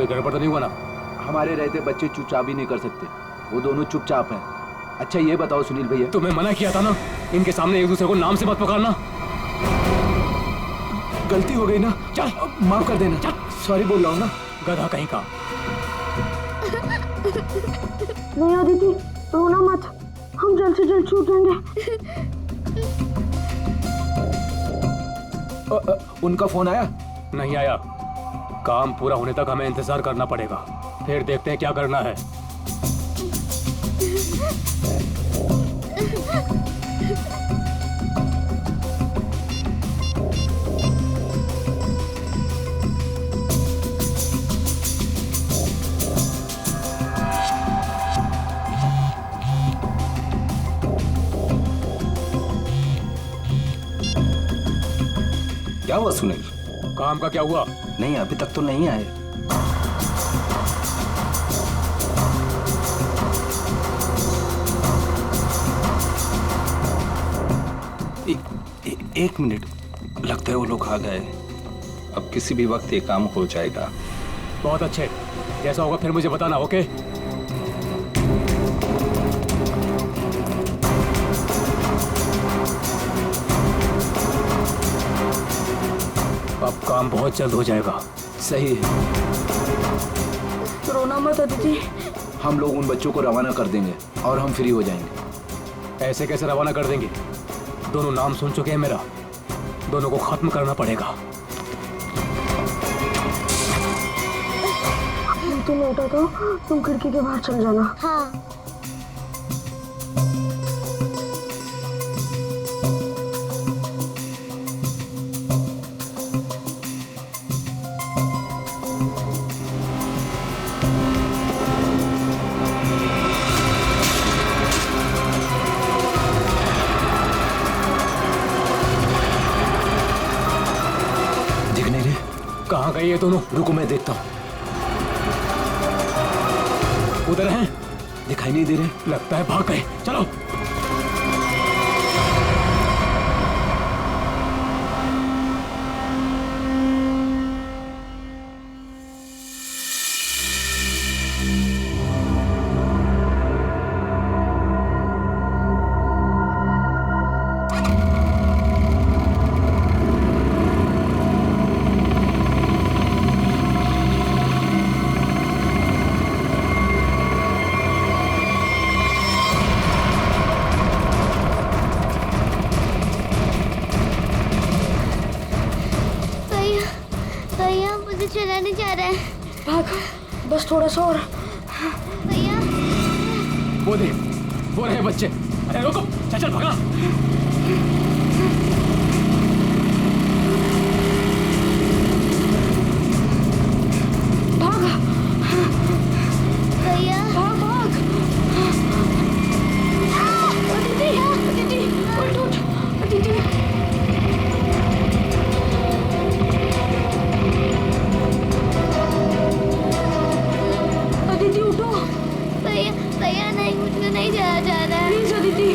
कोई गड़बड़ तो नहीं हुआ ना? हमारे रहते बच्चे चुपचाप ही नहीं कर सकते, वो दोनों चुपचाप हैं। अच्छा ये बताओ सुनील भैया, तुम्हें मना किया था ना इनके सामने एक दूसरे को नाम से मत पुकारना। गलती हो गई ना, चल माफ कर देना। चल। सॉरी बोल रहा हूँ ना। गधा कहीं का। नहीं अदिति, रोना मत, हम जल्द से जल्द छूट जाएंगे। उनका फोन आया? नहीं आया। काम पूरा होने तक हमें इंतजार करना पड़ेगा, फिर देखते हैं क्या करना है। क्या हुआ सुनील? काम का क्या हुआ? नहीं अभी तक तो नहीं आए। एक मिनट, लगता है वो लोग आ गए। अब किसी भी वक्त ये काम हो जाएगा। बहुत अच्छे, जैसा होगा फिर मुझे बताना। ओके अब काम बहुत जल्द हो जाएगा। सही है, रोना मत अदिति। हम लोग उन बच्चों को रवाना कर देंगे और हम फ्री हो जाएंगे। ऐसे कैसे रवाना कर देंगे? दोनों नाम सुन चुके हैं मेरा, दोनों को खत्म करना पड़ेगा। तुम उठा तो तुम खिड़की के बाहर चल जाना। हाँ। कहाँ गए ये दोनों? रुको मैं देखता हूँ। उधर हैं? दिखाई नहीं दे रहे। लगता है भाग गए। चलो चलाने जा रहा है। भाग, बस थोड़ा सा और। भैया वो देख, वो रहे बच्चे। अरे रुको, चल चल भागा। भाग भैया, भाग भाग। अदिति, अदिति, उठ उठ, अदिति। भैया नहीं, मुझे नहीं जाया जा रहा है। प्लीज अदिति।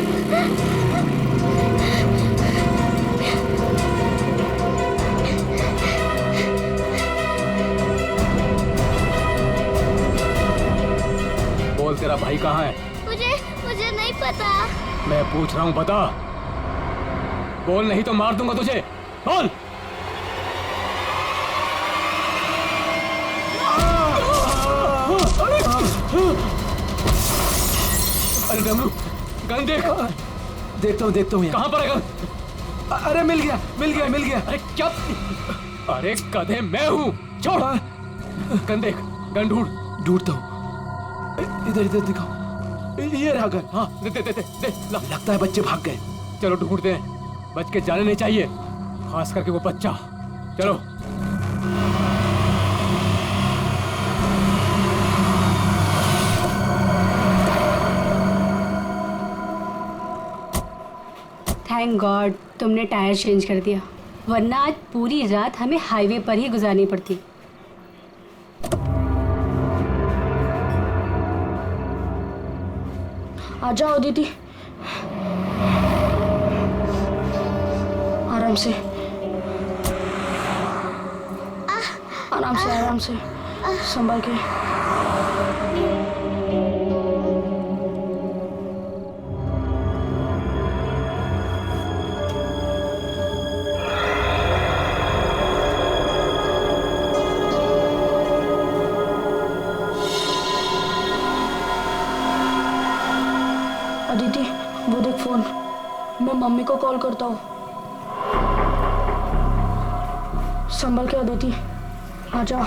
बोल तेरा भाई कहाँ है? मुझे नहीं पता। मैं पूछ रहा हूँ, बता। बोल नहीं तो मार दूंगा तुझे। बोल। अरे डमरू, गन देख। देखता हूँ कहाँ पर है गन? अरे मिल गया। अरे क्या? अरे गधे मैं हूँ, छोड़। गन देख, गन ढूंढता हूँ। इधर दिखाओ। ये रहा गन। हाँ दे दे दे दे, दे ला। लगता है बच्चे भाग गए। चलो ढूंढते हैं, बच के जाने नहीं चाहिए, खास करके वो बच्चा। चलो थैंक गॉड तुमने टायर चेंज कर दिया, वरना आज पूरी रात हमें हाईवे पर ही गुजारनी पड़ती। आ जाओ दीदी, आराम से, आराम से, आराम से। संभाल के। अदिति, वो देख फोन। मैं मम्मी को कॉल करता हूँ। संभल के अदिति, आ जाओ।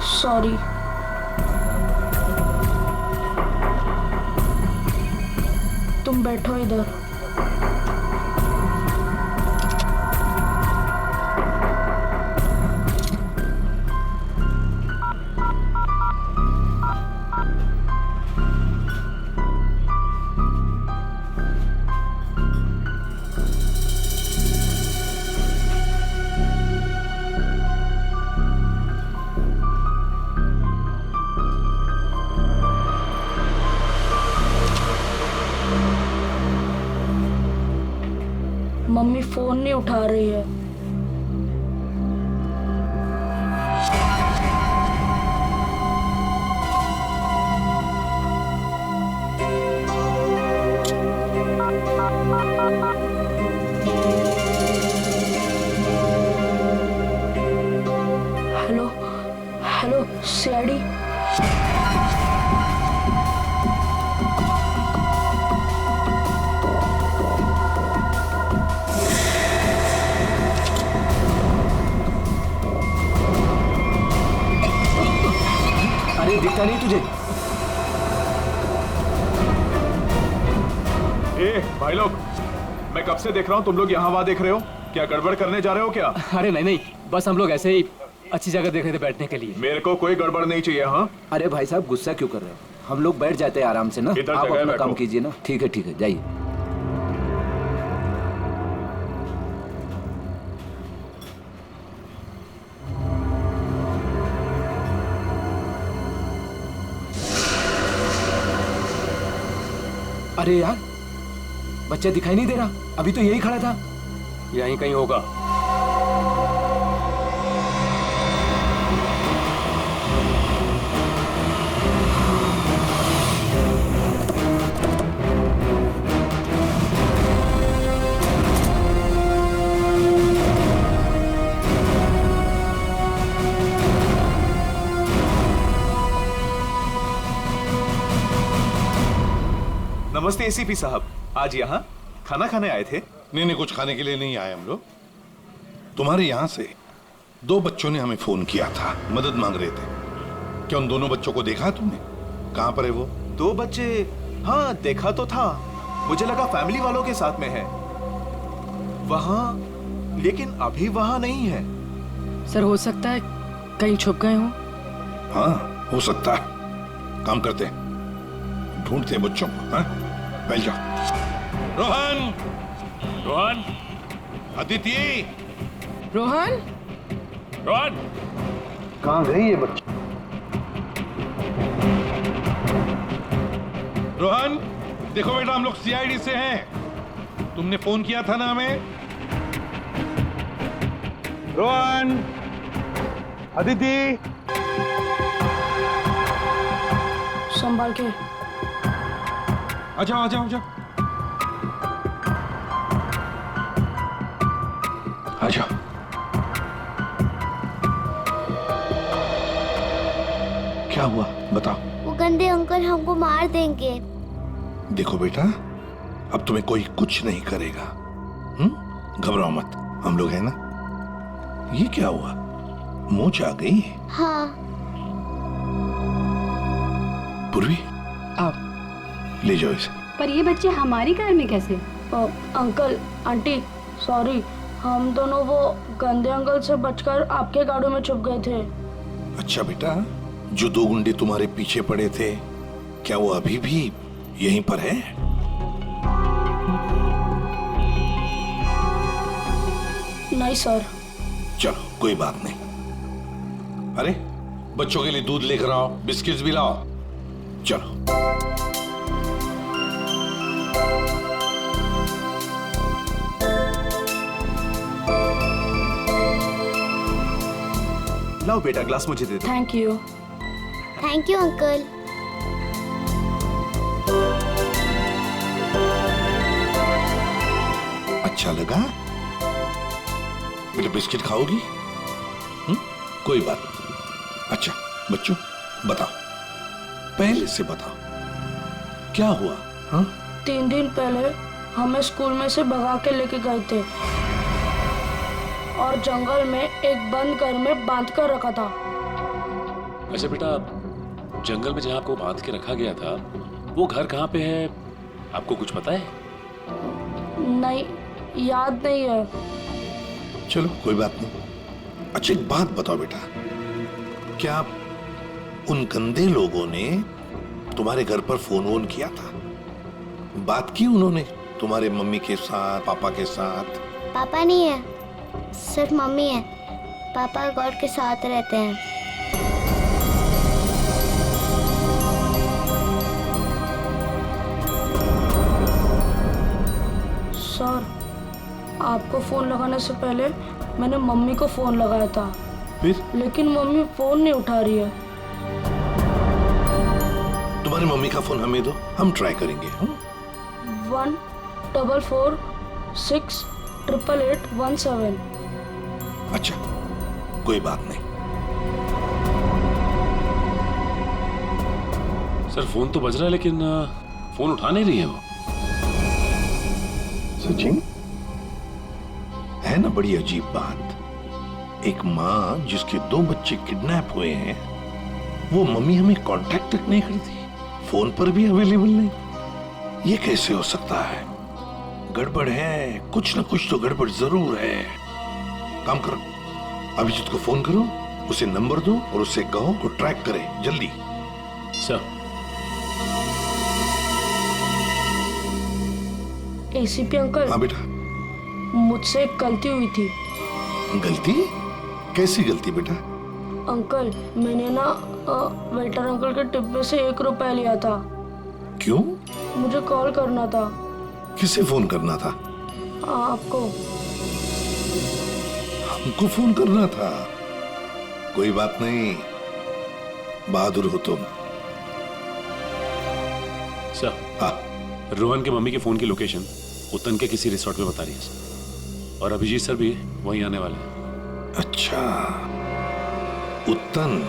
सॉरी। तुम बैठो इधर। मम्मी फोन नहीं उठा रही है। Hello hello CID. अरे दिखता नहीं तुझे? ए भाई लोग, मैं कब से देख रहा हूँ तुम लोग यहाँ वहाँ देख रहे हो। क्या गड़बड़ करने जा रहे हो क्या? अरे नहीं नहीं, बस हम लोग ऐसे ही अच्छी जगह देख रहे थे बैठने के लिए। मेरे को कोई गड़बड़ नहीं चाहिए। हाँ, अरे भाई साहब गुस्सा क्यों कर रहे हो? हम लोग बैठ जाते हैं आराम से ना। इधर आप जगह अपना बैठो। काम कीजिए ना। ठीक है जाइए। अरे यार, बच्चा दिखाई नहीं दे रहा। अभी तो यही खड़ा था। यहीं कहीं होगा। नमस्ते एसीपी साहब, आज यहाँ खाना खाने आए थे? नहीं, कुछ खाने के लिए नहीं आए हम लोग। तुम्हारे यहाँ से 2 बच्चों ने हमें फोन किया था, मदद मांग रहे थे। क्या उन दोनों बच्चों को देखा तुमने? कहाँ पर है वो? 2 बच्चे? हाँ देखा तो था, मुझे लगा फैमिली वालों के साथ में है वहाँ, लेकिन अभी वहाँ नहीं है। सर हो सकता है कहीं छुप गए हों। हाँ हो सकता है। काम करते हैं, ढूंढते हैं बच्चों को। हाँ बैठ जाओ। रोहन, रोहन, अदिति, रोहन, रोहन, कहाँ गई ये बच्चा? रोहन देखो बेटा, हम लोग सीआईडी से हैं। तुमने फोन किया था ना हमें? रोहन, अदिति, संभाल के। आ जाओ आ जाओ आ जाओ आ जाओ। क्या हुआ बताओ। वो गंदे अंकल हमको मार देंगे। देखो बेटा, अब तुम्हें कोई कुछ नहीं करेगा। घबराओ मत, हम लोग हैं ना। ये क्या हुआ, मूंछ आ गई? हाँ। पूर्वी आप ले जाओ इसे। पर ये बच्चे हमारी कार में कैसे? अंकल आंटी सॉरी, हम दोनों वो गंदे अंकल से बचकर आपके गाड़ियों में छुप गए थे। अच्छा बेटा, जो 2 गुंडे तुम्हारे पीछे पड़े थे, क्या वो अभी भी यहीं पर है? नहीं सर। चलो कोई बात नहीं। अरे बच्चों के लिए दूध लेकर आओ, बिस्किट्स भी लाओ। चलो। लाओ बेटा, ग्लास मुझे दे दो। Thank you. Thank you uncle. अच्छा लगा? बेटा बिस्किट खाओगी? कोई बात नहीं। अच्छा बच्चों बताओ, पहले से बताओ क्या हुआ? हाँ? 3 दिन पहले हमें स्कूल में से भगा के लेके गए थे और जंगल में एक बंद घर में बांध कर रखा था। अच्छा बेटा, जंगल में जहाँ आपको बांध के रखा गया था वो घर कहाँ पे है, आपको कुछ पता है? नहीं, याद नहीं है। चलो कोई बात नहीं। अच्छा एक बात बताओ बेटा, क्या उन गंदे लोगों ने तुम्हारे घर पर फोन वोन किया था? बात की उन्होंने तुम्हारे मम्मी के साथ, पापा के साथ? पापा नहीं है, सिर्फ मम्मी है। पापा गॉड के साथ रहते हैं। सर, आपको फोन लगाने से पहले मैंने मम्मी को फोन लगाया था, फिर? लेकिन मम्मी फोन नहीं उठा रही है। तुम्हारी मम्मी का फोन हमें दो, हम ट्राई करेंगे। 144688817। अच्छा कोई बात नहीं। सर फोन तो बज रहा है लेकिन फोन उठा नहीं रही है वो। सचिन, है ना बड़ी अजीब बात, एक माँ जिसके 2 बच्चे किडनैप हुए हैं वो मम्मी हमें कांटेक्ट तक नहीं करती, फोन पर भी अवेलेबल नहीं। ये कैसे हो सकता है? गड़बड़ है, कुछ ना कुछ तो गड़बड़ जरूर है। काम करो, अभिजीत को फोन करो, उसे नंबर दो और उसे कहो को ट्रैक करे जल्दी। सर। ACP uncle. हाँ बेटा। मुझसे एक गलती हुई थी। गलती? कैसी गलती बेटा? अंकल, मैंने ना वेटर अंकल के टिप में से 1 रुपया लिया था। क्यों? मुझे कॉल करना था। किसे फोन करना था? आपको। हमको फोन करना था? कोई बात नहीं, बहादुर हो तुम। सर। हाँ। रोहन के मम्मी के फोन की लोकेशन उत्तन के किसी रिसोर्ट में बता रही है सर, और अभिजीत सर भी वहीं आने वाले हैं। अच्छा, उत्तन।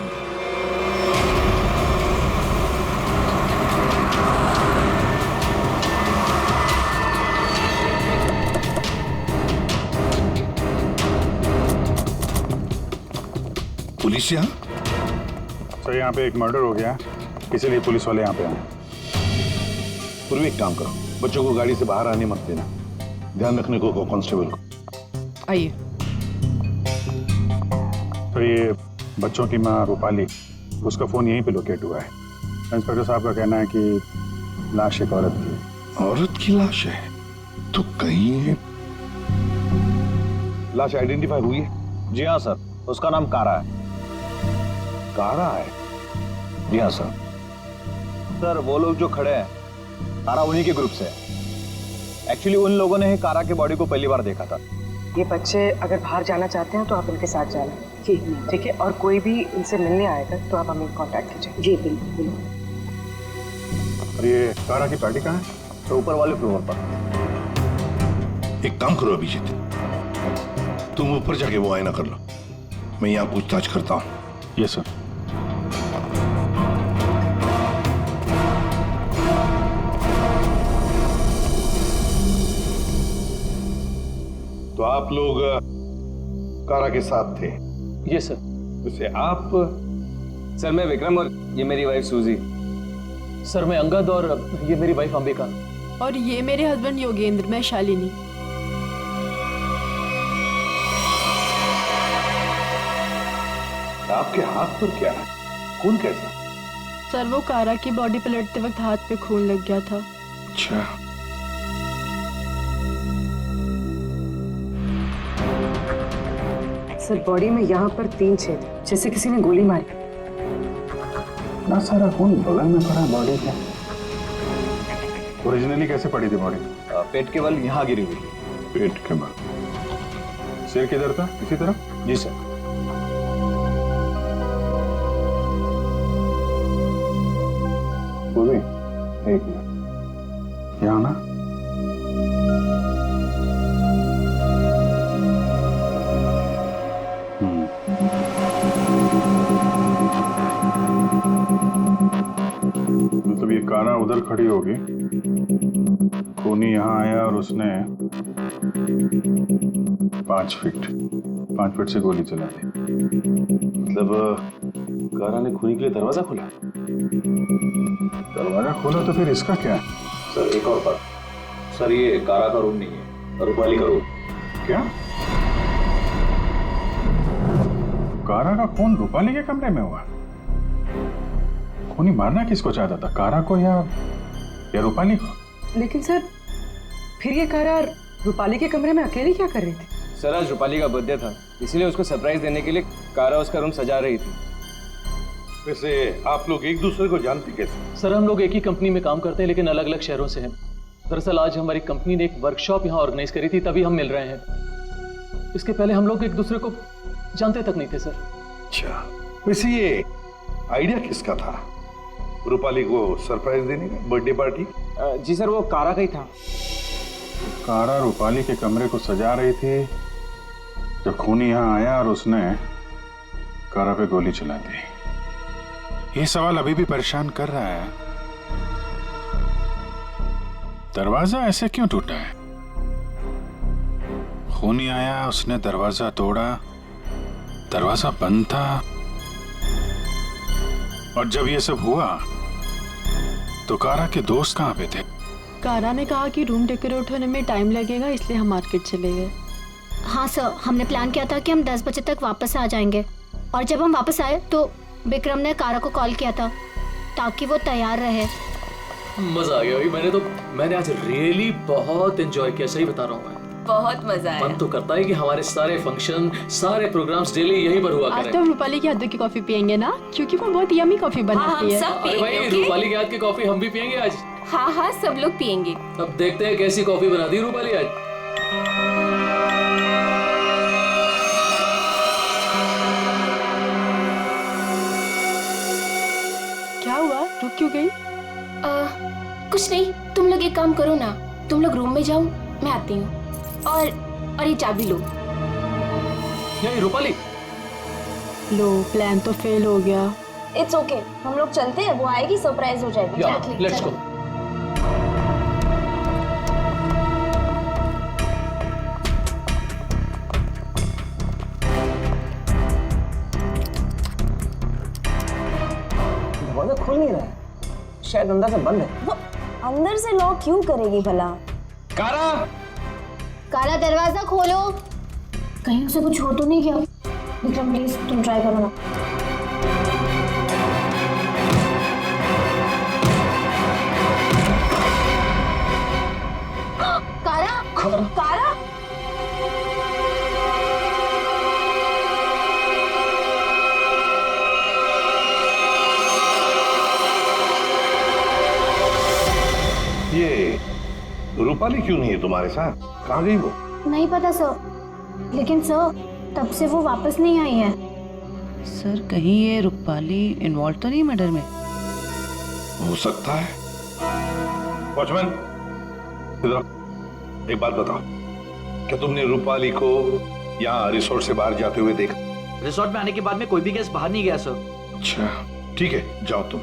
पुलिस यहाँ? सर यहाँ पे एक मर्डर हो गया, इसीलिए पुलिस वाले यहाँ पे आए। पूर्वी एक काम करो, बच्चों को गाड़ी से बाहर आने मत देना, ध्यान रखने को कांस्टेबल को। आइए। तो ये बच्चों की माँ रूपाली, उसका फोन यहीं पे लोकेट हुआ है। इंस्पेक्टर साहब का कहना है कि लाश एक औरत की है। औरत की लाश है? तो कहीं लाश आइडेंटिफाई हुई है? जी हाँ सर, उसका नाम कारा है। कारा है? जी हाँ सर। सर वो लोग जो खड़े हैं, कारा उन्हीं के ग्रुप से है। एक्चुअली उन लोगों ने ही कारा के बॉडी को पहली बार देखा था। ये बच्चे अगर बाहर जाना चाहते हैं तो आप इनके साथ जाना। जी ठीक है, और कोई भी इनसे मिलने आएगा तो आप हमें कांटेक्ट कीजिए। जी बिल्कुल। और ये कारा की पार्टी कहाँ है? तो ऊपर वाले फ्लोर पर। एक काम करो अभिजीत, तुम ऊपर जाके वो आईना कर लो, मैं यहाँ पूछताछ करता हूँ। Yes sir. तो आप लोग कारा के साथ थे? ये सर। वैसे आप? सर मैं विक्रम और ये मेरी वाइफ सूजी। सर मैं अंगद और ये मेरी वाइफ अंबिका। और ये मेरे हस्बैंड योगेंद्र, मैं शालिनी। आपके हाथ पर क्या है? खून कैसा? सर वो कारा की बॉडी पलटते वक्त हाथ पे खून लग गया था। अच्छा। सर बॉडी में यहाँ पर 3 छेद, जैसे किसी ने गोली मारी। इतना सारा खून बगल में पड़ा बॉडी के। ओरिजिनली कैसे पड़ी थी बॉडी? पेट के बल यहाँ गिरी हुई थी। पेट के बल। सिर किधर था? इसी तरफ? जी सर। वो भी एक मिनट यहाँ ना। मतलब ये कारा उधर खड़ी होगी, खूनी यहाँ आया और उसने 5 फीट से गोली चला दी। मतलब कारा ने खूनी के लिए दरवाजा खोला? दरवाजा खोला तो फिर इसका क्या है? सर एक और बात सर, ये कारा का रूम नहीं है, रूपाली का रूम। क्या? कारा का खून रूपाली के कमरे में हुआ? खूनी मारना किसको चाहता था, कारा को या रूपाली को? लेकिन सर फिर ये कारा रूपाली के कमरे में अकेली क्या कर रही थी? सर आज रूपाली का बर्थडे था, इसीलिए उसको सरप्राइज देने के लिए कारा उसका रूम सजा रही थी। वैसे आप लोग एक दूसरे को जानते कैसे? सर हम लोग एक ही कंपनी में काम करते हैं लेकिन अलग अलग शहरों से हैं। दरअसल आज हमारी कंपनी ने एक वर्कशॉप यहाँ ऑर्गेनाइज करी थी, तभी हम मिल रहे हैं। इसके पहले हम लोग एक दूसरे को जानते तक नहीं थे सर। अच्छा, वैसे ये आइडिया किसका था रूपाली को सरप्राइज देने का, बर्थडे पार्टी? जी सर वो कारा का ही था। कारा रूपाली के कमरे को सजा रही थी जब खूनी यहाँ आया और उसने कारा पे गोली चला दी। ये सवाल अभी भी परेशान कर रहा है, दरवाजा ऐसे क्यों टूटा है? खूनी आया, उसने दरवाजा तोड़ा, दरवाजा बंद था, और जब ये सब हुआ तो कारा के दोस्त कहाँ पे थे? कारा ने कहा कि रूम डेकोरेट होने में टाइम लगेगा, इसलिए हम मार्केट चले गए। हाँ सर, हमने प्लान किया था कि हम 10 बजे तक वापस आ जाएंगे, और जब हम वापस आए तो विक्रम ने कारा को कॉल किया था ताकि वो तैयार रहे। मजा आ गया भाई, मैंने आज रियली बहुत एंजॉय किया, सही बता रहा हूँ मैं। बहुत मजा आया। मन तो करता है कि हमारे सारे फंक्शन, सारे प्रोग्राम्स डेली यहीं पर हुआ करें। आज तो हम रूपाली के हाथ की कॉफी पियेंगे ना, क्योंकि वो बहुत यमी कॉफी बनाती है। अरे भाई रूपाली के हाथ की कॉफी हम भी पियेंगे आज। हाँ हाँ सब लोग पियेंगे। अब देखते हैं कैसी कॉफी बनाती है रूपाली आज। क्या हुआ, रुक क्यों गई? कुछ नहीं, तुम लोग एक काम करो ना, तुम लोग रूम में जाओ, मैं आती हूँ। और ये चाबी लो। ये रूपाली, लो प्लान तो फेल हो गया। इट्स ओके, हम लोग चलते हैं, वो आएगी सरप्राइज हो जाएगी। Let's go. दरवाजा खुल नहीं रहा है, शायद अंदर से बंद है। वो अंदर से लॉक क्यों करेगी भला? कारा, कारा दरवाजा खोलो। कहीं उसे कुछ हो तो नहीं गया? विक्रम प्लीज तुम ट्राई करो ना। कारा, कारा, ये रूपाली क्यों नहीं है तुम्हारे साथ? कहाँ गई वो? नहीं पता सर, लेकिन सर तब से वो वापस नहीं आई है। सर कहीं ये रूपाली इन्वॉल्व तो नहीं मर्डर में? हो सकता है। वॉचमैन, इधर एक बात बताओ, क्या तुमने रूपाली को यहाँ रिसोर्ट से बाहर जाते हुए देखा? रिसोर्ट में आने के बाद में कोई भी गेस्ट बाहर नहीं गया सर। अच्छा ठीक है, जाओ तुम।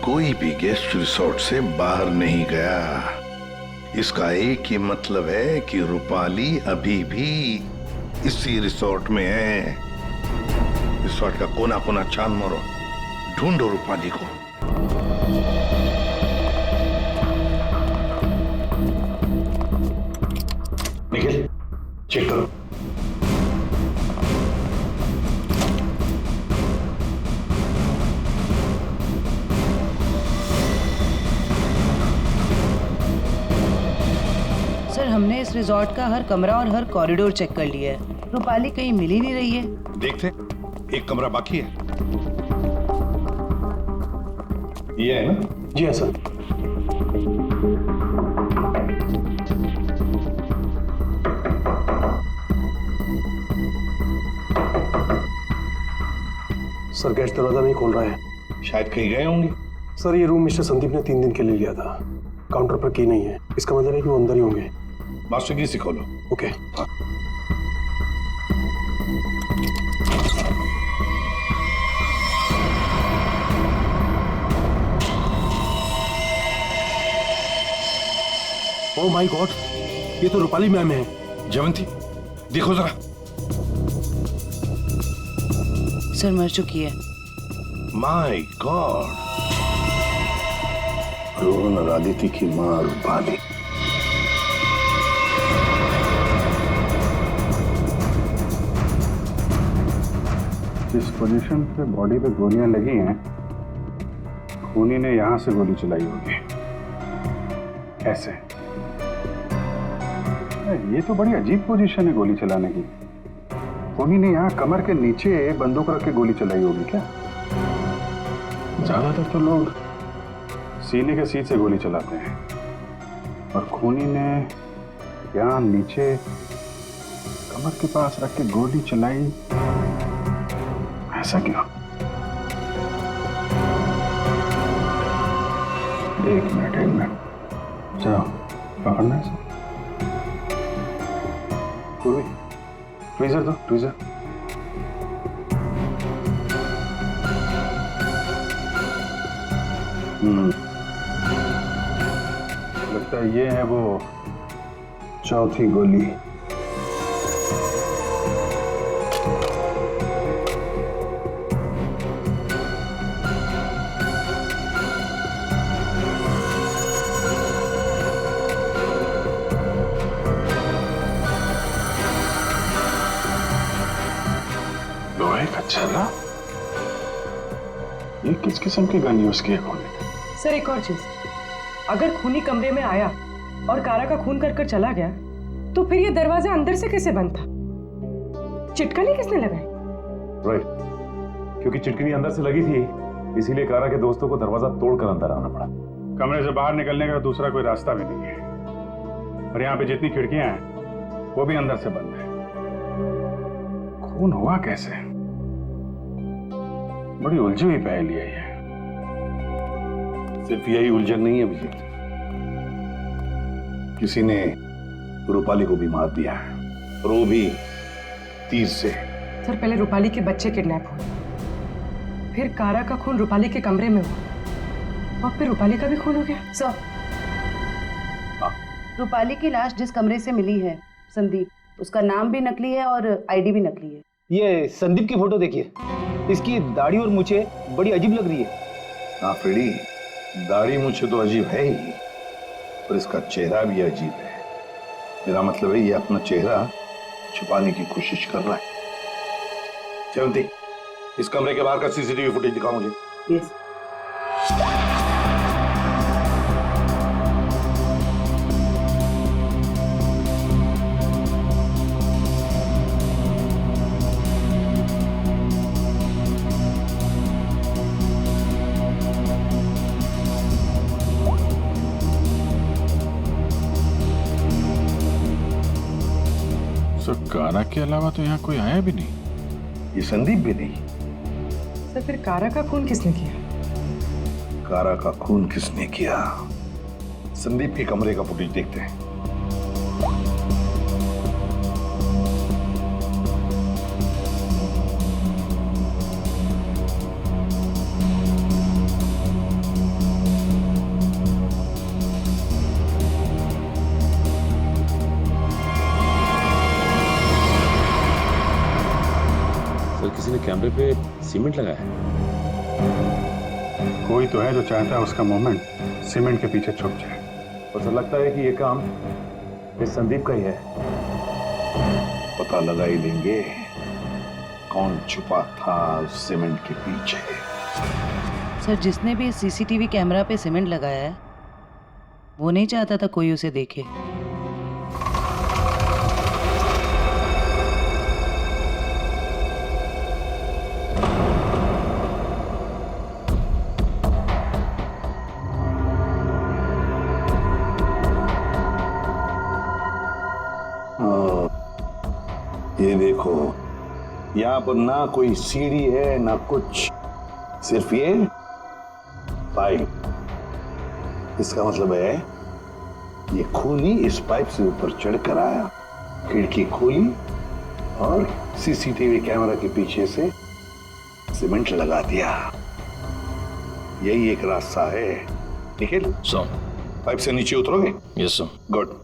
कोई भी गेस्ट रिसोर्ट से बाहर नहीं गया, इसका एक ही मतलब है कि रूपाली अभी भी इसी रिसोर्ट में है। रिसोर्ट का कोना कोना छान मारो, ढूंढो रूपाली को। निखिल चेक करो। सर हमने इस रिजॉर्ट का हर कमरा और हर कॉरिडोर चेक कर लिया है, रूपाली कहीं मिल ही नहीं रही है। देखते, एक कमरा बाकी है। ये है ना? जी हाँ सर। सर गैस दरवाजा नहीं खोल रहा है। शायद कहीं गए होंगे। सर ये रूम मिस्टर संदीप ने 3 दिन के लिए लिया था। काउंटर पर की नहीं है, इसका मतलब है कि वो अंदर ही होंगे। मास्टर की से खोलो। ओके। ओह माय गॉड, ये तो रूपाली मैम है। जयवंती देखो जरा। सर मर चुकी है। माय गॉड, रोहन और आदित्य की मां रूपाली। जिस पोजीशन पे बॉडी पे गोलियां लगी हैं, खूनी ने यहां से गोली चलाई होगी। ऐसे। ये तो बड़ी अजीब पोजीशन है गोली चलाने की। खूनी ने यहाँ कमर के नीचे बंदूक रख के गोली चलाई होगी क्या? ज्यादातर तो लोग सीने के सीट से गोली चलाते हैं, और खूनी ने यहाँ नीचे कमर के पास रख के गोली चलाई। ऐसा क्यों? एक मिनट चलो पकड़ना है। पूर्वी ट्वीजर दो, ट्वीजर। लगता है ये है वो चौथी गोली। लोहे का छल्ला? ये किस किस्म की गन यूज की है खूनी ने? सर एक और चीज, अगर खूनी कमरे में आया और कारा का खून कर चला गया, तो फिर ये दरवाजा अंदर से कैसे बंद था? चिटकनी किसने लगाई? राइट, क्योंकि चिटकनी अंदर से लगी थी, इसीलिए कारा के दोस्तों को दरवाजा तोड़कर अंदर आना पड़ा। कमरे से बाहर निकलने का दूसरा कोई रास्ता भी नहीं है, और यहाँ पे जितनी खिड़कियां हैं वो भी अंदर से बंद है। खून हुआ कैसे? बड़ी उलझी हुई पहेली है ये। सिर्फ यही उलझन नहीं है अभिजीत, किसी ने रूपाली को भी मार दिया है, और वो भी तीर से। सर पहले रूपाली के बच्चे किडनैप हुए, फिर कारा का खून रूपाली के कमरे में हुआ, और फिर रूपाली का भी खून हो गया। सर रूपाली की लाश जिस कमरे से मिली है, संदीप, उसका नाम भी नकली है और आईडी भी नकली है। ये संदीप की फोटो देखिए, इसकी दाढ़ी और मूछें बड़ी अजीब लग रही है। हाँ फ्रेडी, दाढ़ी मूछें तो अजीब है ही, पर इसका चेहरा भी अजीब है। मेरा मतलब है ये अपना चेहरा छुपाने की कोशिश कर रहा है। जयवंती, इस कमरे के बाहर का सीसीटीवी फुटेज दिखाओ मुझे। यस। कारा के अलावा तो यहाँ कोई आया भी नहीं। ये संदीप भी नहीं। सर फिर कारा का खून किसने किया? कारा का खून किसने किया? संदीप के कमरे का फुटेज देखते हैं। किसी ने कैमरे पे सीमेंट लगाया है। कोई तो है जो चाहता है उसका मूवमेंट सीमेंट के पीछे छुप जाए। और तो लगता है कि ये काम इस संदीप का ही है। पता लगा ही लेंगे कौन छुपा था सीमेंट के पीछे। सर जिसने भी सीसीटीवी कैमरा पे सीमेंट लगाया है, वो नहीं चाहता था कोई उसे देखे। ये देखो, यहाँ पर ना कोई सीढ़ी है ना कुछ, सिर्फ ये पाइप। इसका मतलब है ये खूनी इस पाइप से ऊपर चढ़कर आया, खिड़की खोली और सीसीटीवी कैमरा के पीछे से सीमेंट लगा दिया। यही एक रास्ता है। निखिल, पाइप से नीचे उतरोगे? Yes sir. गुड,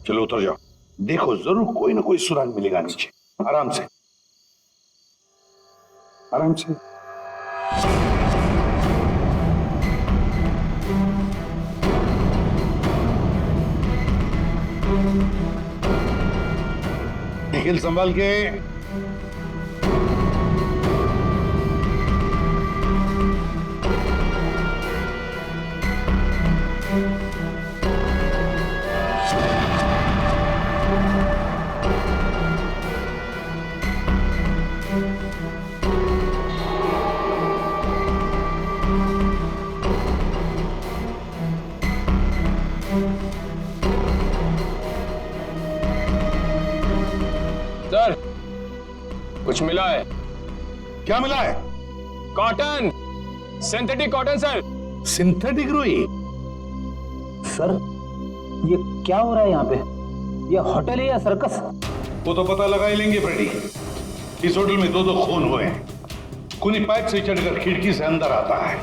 चलो उतर जाओ। देखो जरूर कोई ना कोई सुराग मिलेगा नीचे। आराम से, आराम से। निखिल संभाल के। सर, कुछ मिला है। क्या मिला है? Cotton, synthetic cotton sir. Synthetic रुई? सर, ये क्या हो रहा है यहाँ पे? ये होटल है या सर्कस? वो तो पता लगा ही लेंगे फ्रेडी। इस होटल में 2 खून हुए हैं। खूनी पाइप से चढ़कर खिड़की से अंदर आता है,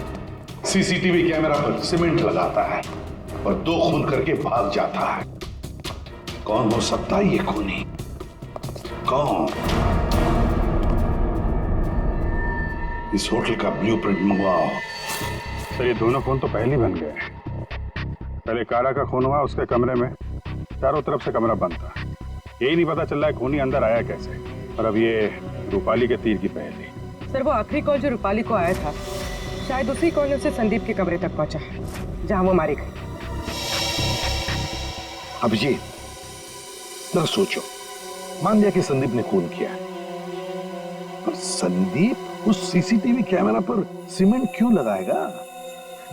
सीसीटीवी कैमरा पर सीमेंट लगाता है और 2 खून करके भाग जाता है। कौन हो सकता है ये खूनी? कौन? इस होटल का ब्लूप्रिंट मंगवाओ। सर, ये दोनों खून तो पहले बन गए। पहले कारा का खून हुआ, उसके कमरे में चारों तरफ से कमरा बंद था। यही नहीं पता चल रहा है खूनी अंदर आया कैसे। और अब ये रूपाली के तीर की पहेली। सर, वो आखिरी कॉल जो रूपाली को आया था, शायद उसी कॉल में उसे संदीप के कमरे तक पहुंचा, जहां वो मारी गई। अभिजीत, जरा सोचो, मान लिया कि संदीप ने खून किया, पर संदीप उस सीसीटीवी कैमरा पर सीमेंट क्यों लगाएगा,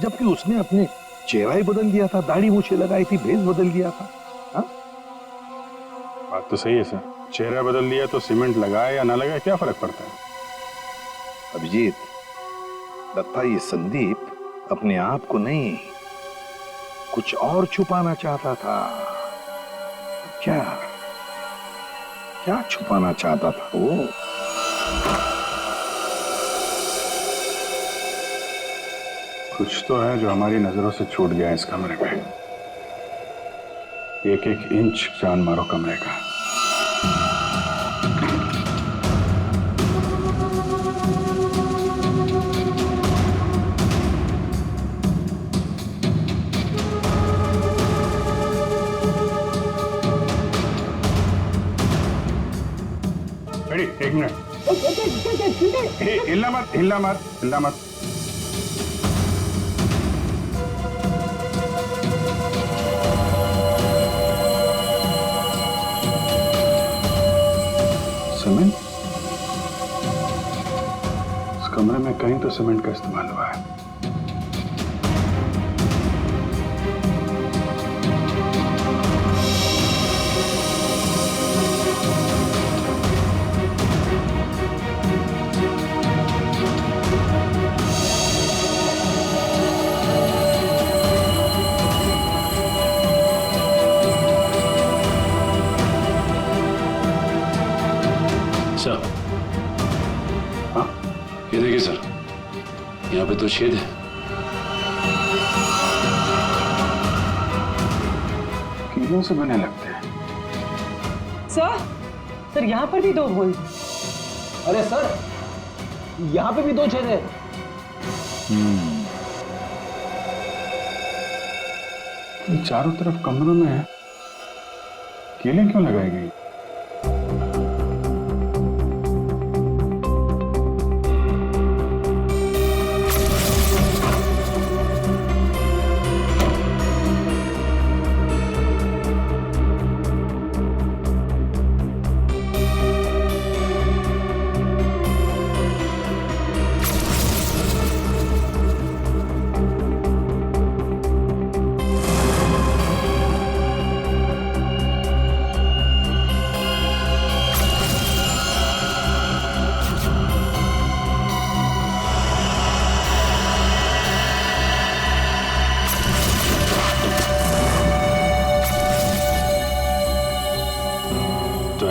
जबकि उसने अपने चेहरा ही बदल दिया था, दाढ़ी मूछें लगाई थी, भेष बदल दिया था। हा? बात तो सही है सर, चेहरा बदल दिया तो सीमेंट लगाए या ना लगाए क्या फर्क पड़ता है? अभिजीत, लगता है ये संदीप अपने आप को नहीं, कुछ और छुपाना चाहता था। क्या क्या छुपाना चाहता था वो? कुछ तो है जो हमारी नजरों से छूट गया इस कमरे में। एक एक इंच जान मारो कमरे का। एक मिनट, हिलना मत, हिलना मत, हिलना मत। सीमेंट? इस कमरे में कहीं तो सीमेंट का इस्तेमाल हुआ है। सर, ये देखिए सर, यहाँ पे तो छेद है। कीलों से बने लगते हैं। सर, यहाँ पर भी 2 होल। अरे सर, यहाँ पे भी 2 छेद है। चारों तरफ कमरों में कीलें क्यों लगाई गई?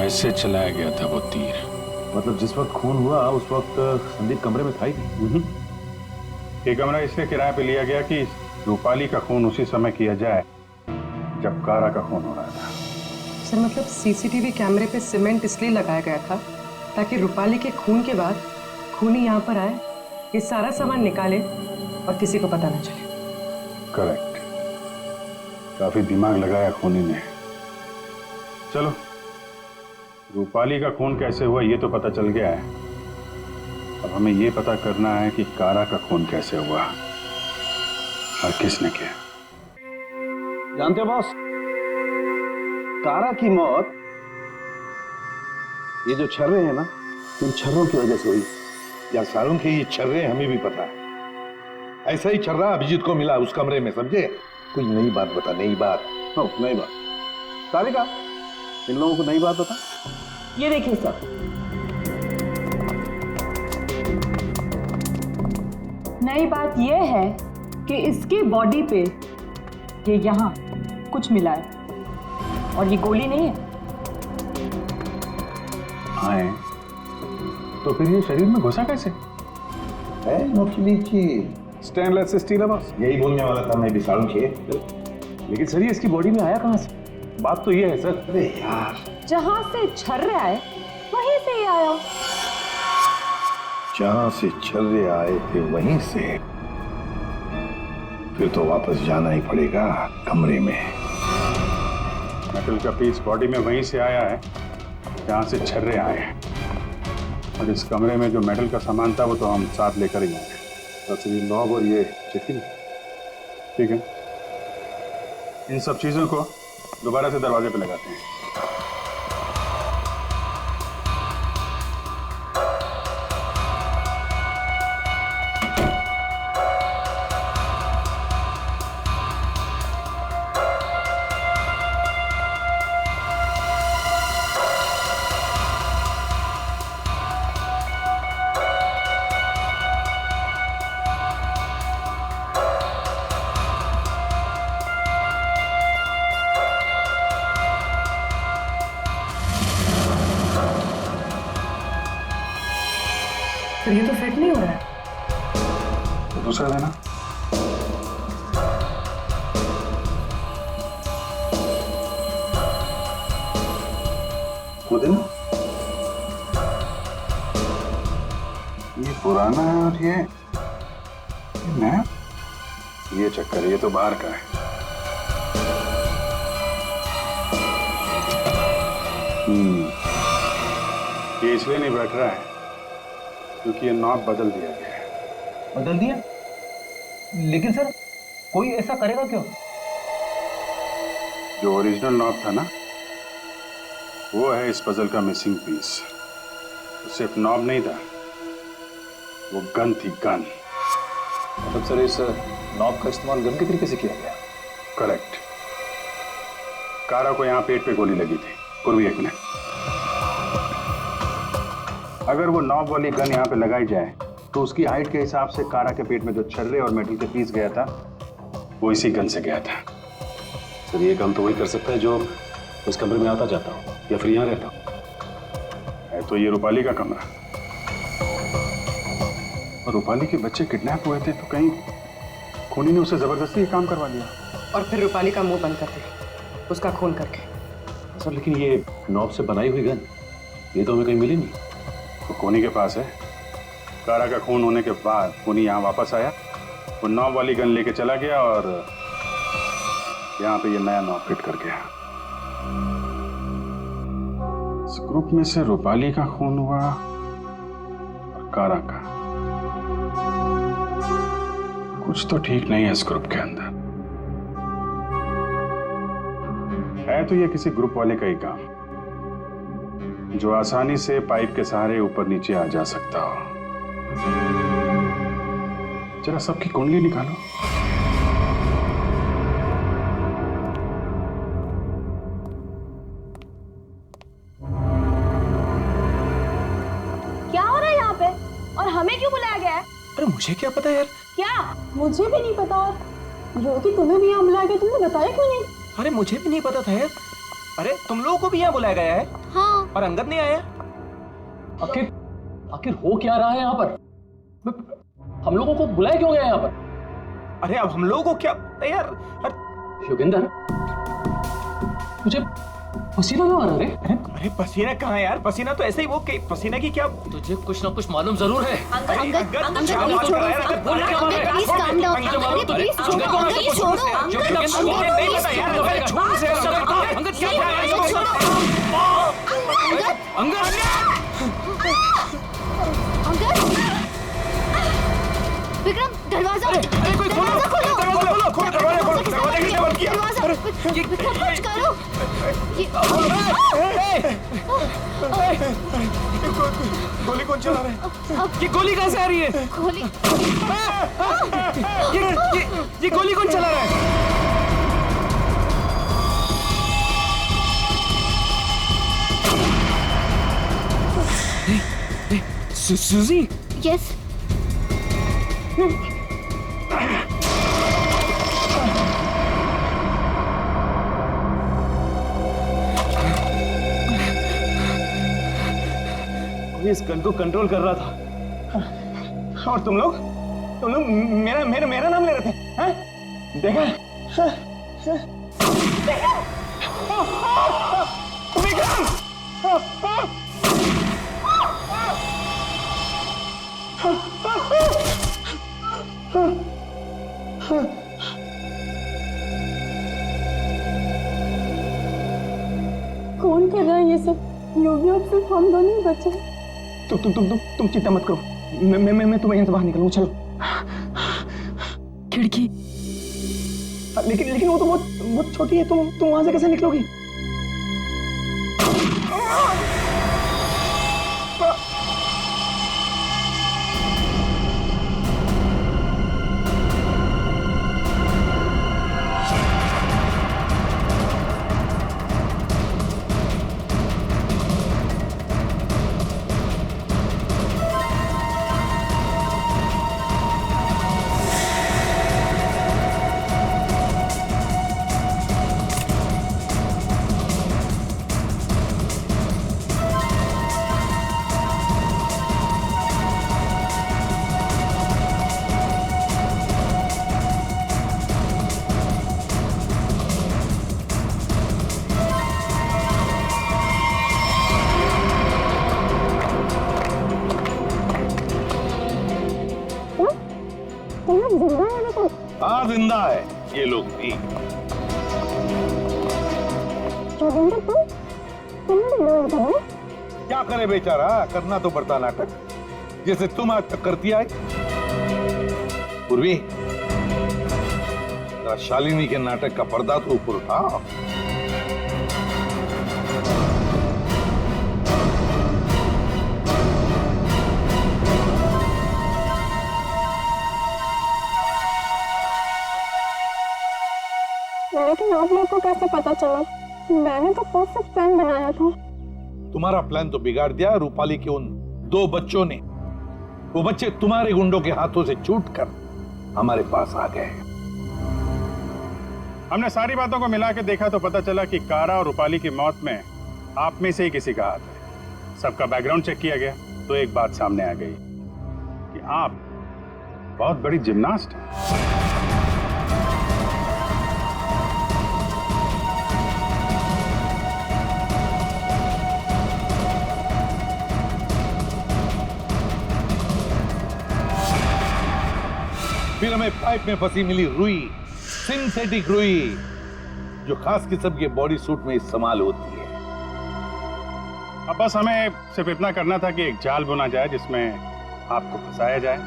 कैसे चलाया गया था वो तीर? मतलब जिस वक्त खून हुआ उस वक्त संदीप कमरे में था ही नहीं। ये कमरा इसलिए किराए पे लिया गया कि रूपाली का खून उसी समय किया जाए जब कारा का खून हो रहा था। सर मतलब सीसीटीवी कैमरे पे सीमेंट इसलिए लगाया गया था ताकि रूपाली के खून के बाद खूनी यहाँ पर आए, ये सारा सामान निकाले और किसी को पता ना चले। करेक्ट, काफी दिमाग लगाया खूनी ने। चलो, रूपाली का खून कैसे हुआ ये तो पता चल गया है। अब हमें ये पता करना है कि कारा का खून कैसे हुआ और किसने किया। जानते हो बॉस, कारा की मौत ये जो छर्रे हैं ना, इन छर्रों की वजह से हुई। या सारों के ये छर्रे हमें भी पता है। ऐसा ही छर्रा अभिजीत को मिला उस कमरे में, समझे? कोई नई बात बता, नई बात। नई बात। तारिका, इन लोगों को नई बात बता। ये देखिए सर, नई बात यह है कि इसकी बॉडी पे ये यहाँ कुछ मिला है और ये गोली नहीं है। हाँ, तो फिर ये शरीर में घुसा कैसे? है नकली चीज, स्टेनलेस स्टील है बॉस। यही बोलने वाला था मैं भी सारुण के। लेकिन सर ये इसकी बॉडी में आया कहाँ से? बात तो ये है सर। अरे यार, जहां से छर्रे आए वहीं से ही आया। जहां से छर्रे आए थे वहीं से, फिर तो वापस जाना ही पड़ेगा कमरे में। मेटल का पीस बॉडी में वहीं से आया है जहां से छर्रे आए हैं, और इस कमरे में जो मेटल का सामान था वो तो हम साथ लेकर ही आए। तो ये नॉब और ये चिट्ठी, ठीक है, इन सब चीजों को दोबारा से दरवाजे पे लगाते हैं। ये तो फिट नहीं हो रहा है। तो दूसरा देना। वो देना। ये पुराना है और ये नया। ये चक्कर है, ये तो बाहर का है। ये इसलिए नहीं बैठ रहा है क्योंकि ये नॉब बदल दिया गया है। बदल दिया? लेकिन सर कोई ऐसा करेगा क्यों? जो ओरिजिनल नॉब था ना, वो है इस पजल का मिसिंग पीस। तो सिर्फ नॉब नहीं था, वो गन थी, गन। मतलब सर इस नॉब का इस्तेमाल गन के तरीके से किया गया? करेक्ट। कारा को यहाँ पेट पे गोली लगी थी। पूर्वी, एक मिनट। अगर वो नॉब वाली गन यहाँ पे लगाई जाए तो उसकी हाइट के हिसाब से कारा के पेट में जो छर्रे और मेटल के पीस गया था वो इसी गन से गया था। सर ये काम तो वही कर सकता है जो उस कमरे में आता जाता हो या फिर यहाँ रहता हो। है तो ये रूपाली का कमरा, और रूपाली के बच्चे किडनैप हुए थे तो कहीं खूनी ने उसे जबरदस्ती ये काम करवा दिया और फिर रूपाली का मुंह बंद कर दिया उसका खून करके। सर लेकिन ये नॉब से बनाई हुई गन ये तो हमें कहीं मिली नहीं। तो खूनी के पास है। कारा का खून होने के बाद खूनी यहाँ वापस आया, वो नॉब वाली गन लेके चला गया और यहाँ पे ये नया नॉब फिट कर गया। इस ग्रुप में से रूपाली का खून हुआ और कारा का। कुछ तो ठीक नहीं है इस ग्रुप के अंदर। है तो ये किसी ग्रुप वाले का ही काम जो आसानी से पाइप के सहारे ऊपर नीचे आ जा सकता हो। जरा सबकी कुंडली निकालो। क्या हो रहा है यहाँ पे और हमें क्यों बुलाया गया है? अरे मुझे क्या पता यार। क्या? मुझे भी नहीं पता। और जो कि तुम्हें भी यहाँ बुलाया गया, तुमने बताया क्यों नहीं? अरे मुझे भी नहीं पता था यार। अरे तुम लोगों को भी यहाँ बुलाया गया है? हाँ, और अंगद नहीं आया। आखिर आखिर हो क्या रहा है यहाँ पर? हम लोगों को बुलाया क्यों गया यहाँ पर? अरे अब हम लोगों को क्या यार? योगेंद्र, मुझे पसीना क्यों आ रहा है? अरे पसीना कहाँ है यार? पसीना तो ऐसे ही वो पसीना की क्या? तुझे कुछ ना कुछ मालूम जरूर है। विक्रम, दरवाजा विक्रम, कुछ करो। गोली कौन चला रहा है? ये गोली कहाँ से आ रही है? गोली ये गोली कौन चला रहा है? सूजी? यस। इस गन को कंट्रोल कर रहा था और तुम लोग मेरा मेरा मेरा नाम ले रहे थे, हैं? देखा? विक्रम! कौन कर रहा है ये सब? योगी, अब सिर्फ हम दोनों ही बचे। तुम चिंता मत करो, मैं तुम्हें यहाँ से बाहर निकलूँ। चलो। खिड़की। लेकिन वो तो बहुत छोटी है, तुम वहां से कैसे निकलोगी? हाँ, जिंदा है ये लोग भी। क्या करे बेचारा, करना तो पड़ता नाटक, जैसे तुम आज तक करती आई। पूर्वी, शालिनी के नाटक का पर्दा तो ऊपर उठा। लेकिन आप लोग को कैसे पता चला? मैंने तो परफेक्ट प्लान बनाया था। तुम्हारा प्लान तो बिगाड़ दिया रूपाली के उन 2 बच्चों ने। वो बच्चे तुम्हारे गुंडों के हाथों से छूटकर हमारे पास आ गए। हमने सारी बातों को मिला के देखा तो पता चला कि कारा और रूपाली की मौत में आप में से ही किसी का हाथ है। सबका बैकग्राउंड चेक किया गया तो एक बात सामने आ गई कि आप बहुत बड़ी जिम्नास्ट हैं। फिर हमें पाइप में फंसी मिली रुई, सिंथेटिक रुई, जो खास किस्म के बॉडी सूट में इस्तेमाल होती है। अब बस हमें सिर्फ इतना करना था कि एक जाल बुना जाए जिसमें आपको फंसाया जाए,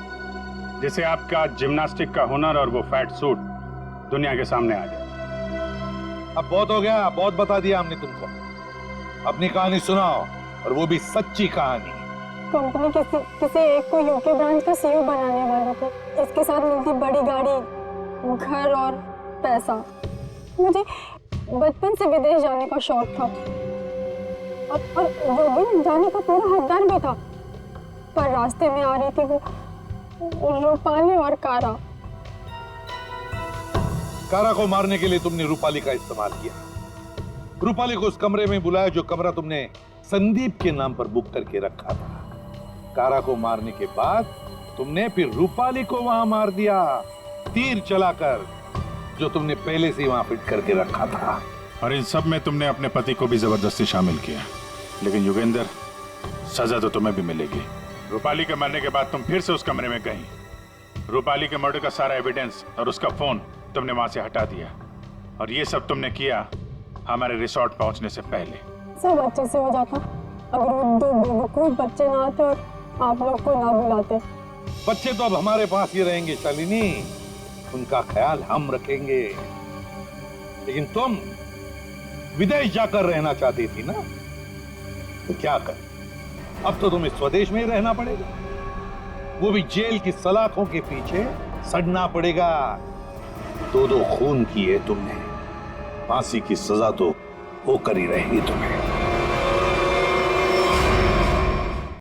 जिससे आपका जिम्नास्टिक का हुनर और वो फैट सूट दुनिया के सामने आ जाए। अब बहुत हो गया, बहुत बता दिया हमने तुमको। अपनी कहानी सुनाओ, और वो भी सच्ची कहानी। कंपनी किसी एक को यूके ब्रांच का सीईओ बनाने वाले थे। इसके साथ मिलती बड़ी गाड़ी, घर और पैसा। मुझे बचपन से विदेश जाने का शौक था और योगी जाने का पूरा हकदार भी था, पर रास्ते में आ रही थी वो रूपाली और कारा। कारा को मारने के लिए तुमने रूपाली का इस्तेमाल किया। रूपाली को उस कमरे में बुलाया जो कमरा तुमने संदीप के नाम पर बुक करके रखा था। कारा को मारने के बाद तुमने फिर रूपाली को वहां मार दिया, तीर चलाकर, जो तुमने पहले से वहां फिट करके रखा था। और इन सब में तुमने अपने पति को भी जबरदस्ती शामिल किया। लेकिन योगेंद्र, सजा तो तुम्हें भी मिलेगी। रूपाली के मरने के बाद तुम फिर से उस कमरे में गई। रूपाली के मर्डर का सारा एविडेंस और उसका फोन तुमने वहां से हटा दिया। और ये सब तुमने किया हमारे रिसोर्ट पहुंचने से पहले। सब अच्छे से हो जाता अगर वो दो बेवकूफ बच्चे ना आते और आप लोग को ना बुलाते। बच्चे तो अब हमारे पास ही रहेंगे शालिनी, उनका ख्याल हम रखेंगे। लेकिन तुम विदेश जाकर रहना चाहती थी ना, तो क्या कर, अब तो तुम्हें स्वदेश में ही रहना पड़ेगा, वो भी जेल की सलाखों के पीछे सड़ना पड़ेगा। दो खून किए तुमने, फांसी की सजा तो होकर ही रहेगी तुम्हें।